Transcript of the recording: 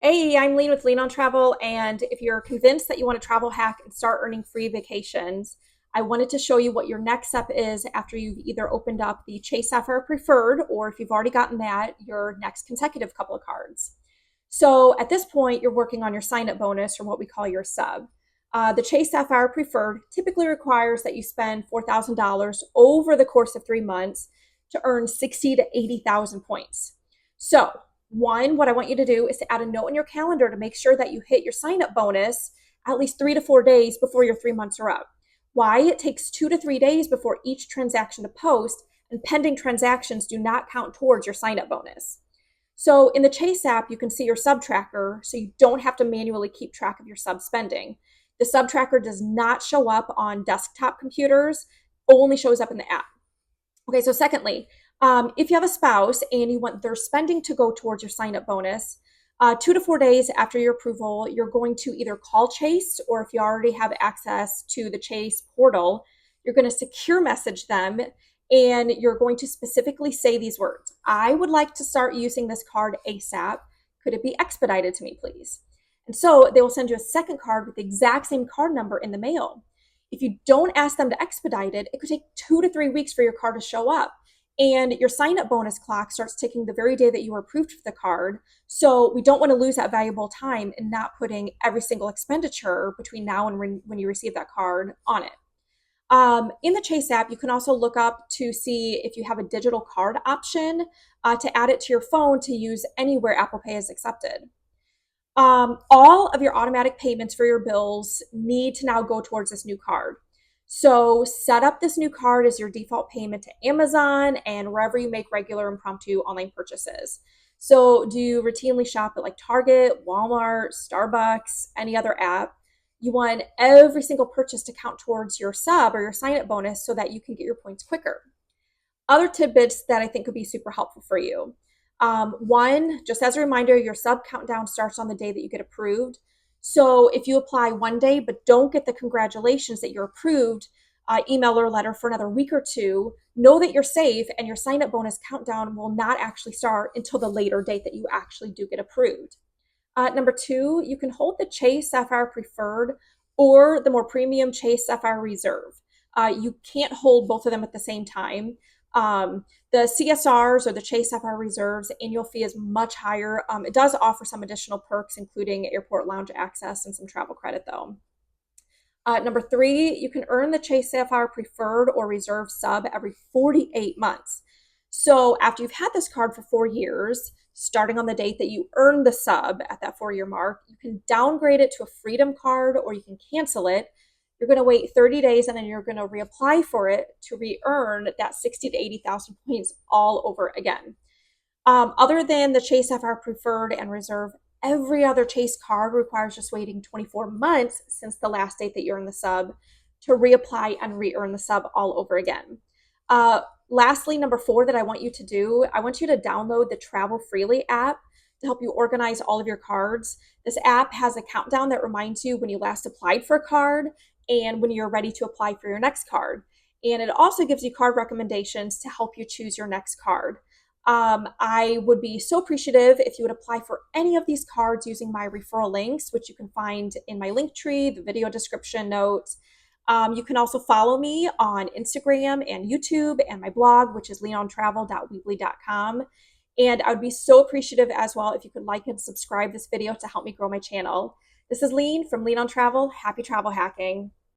Hey, I'm Lean with Lean on Travel, and if you're convinced that you want to travel hack and start earning free vacations, I wanted to show you what your next step is after you've either opened up the Chase Sapphire Preferred, or if you've already gotten that, your next consecutive couple of cards. So at this point, you're working on your sign-up bonus, or what we call your sub. The Chase Sapphire Preferred typically requires that you spend $4,000 over the course of 3 months to earn 60 to 80,000 points. So one, what I want you to do is to add a note in your calendar to make sure that you hit your sign up bonus at least 3 to 4 days before your 3 months are up. Why? It takes 2 to 3 days before each transaction to post, and pending transactions do not count towards your sign up bonus. So in the Chase app, you can see your sub tracker, so you don't have to manually keep track of your sub spending. The sub tracker does not show up on desktop computers, only shows up in the app. Okay, so secondly, if you have a spouse and you want their spending to go towards your sign up bonus, 2 to 4 days after your approval, you're going to either call Chase, or if you already have access to the Chase portal, you're going to secure message them, and you're going to specifically say these words: I would like to start using this card ASAP. Could it be expedited to me, please? And so they will send you a second card with the exact same card number in the mail. If you don't ask them to expedite it, it could take 2 to 3 weeks for your card to show up. And your sign up bonus clock starts ticking the very day that you were approved for the card. So we don't want to lose that valuable time in not putting every single expenditure between now and when you receive that card on it. In the Chase app, you can also look up to see if you have a digital card option to add it to your phone to use anywhere Apple Pay is accepted. All of your automatic payments for your bills need to now go towards this new card. So set up this new card as your default payment to Amazon and wherever you make regular impromptu online purchases. So do you routinely shop at like Target, Walmart, Starbucks, any other app? You want every single purchase to count towards your sub or your sign up bonus so that you can get your points quicker. Other tidbits that I think could be super helpful for you. One, just as a reminder, your sub countdown starts on the day that you get approved. So if you apply one day but don't get the congratulations that you're approved email or letter for another week or two, know that you're safe, and your sign up bonus countdown will not actually start until the later date that you actually do get approved. Number two, you can hold the Chase Sapphire Preferred or the more premium Chase Sapphire Reserve. You can't hold both of them at the same time. The CSRs, or the Chase Sapphire Reserves, annual fee is much higher. It does offer some additional perks, including airport lounge access and some travel credit, though. Number three, you can earn the Chase Sapphire Preferred or Reserve sub every 48 months. So after you've had this card for 4 years, starting on the date that you earned the sub at that 4 year mark, you can downgrade it to a Freedom card, or you can cancel it. You're going to wait 30 days and then you're going to reapply for it to re-earn that 60 to 80,000 points all over again. Other than the Chase Sapphire Preferred and Reserve, every other Chase card requires just waiting 24 months since the last date that you earned the sub to reapply and re-earn the sub all over again. Lastly, number four that I want you to do, I want you to download the Travel Freely app to help you organize all of your cards. This app has a countdown that reminds you when you last applied for a card and when you're ready to apply for your next card. And it also gives you card recommendations to help you choose your next card. I would be so appreciative if you would apply for any of these cards using my referral links, which you can find in my link tree, the video description notes. You can also follow me on Instagram and YouTube and my blog, which is leanontravel.weebly.com. And I would be so appreciative as well if you could like and subscribe this video to help me grow my channel. This is Lean from Lean on Travel. Happy travel hacking.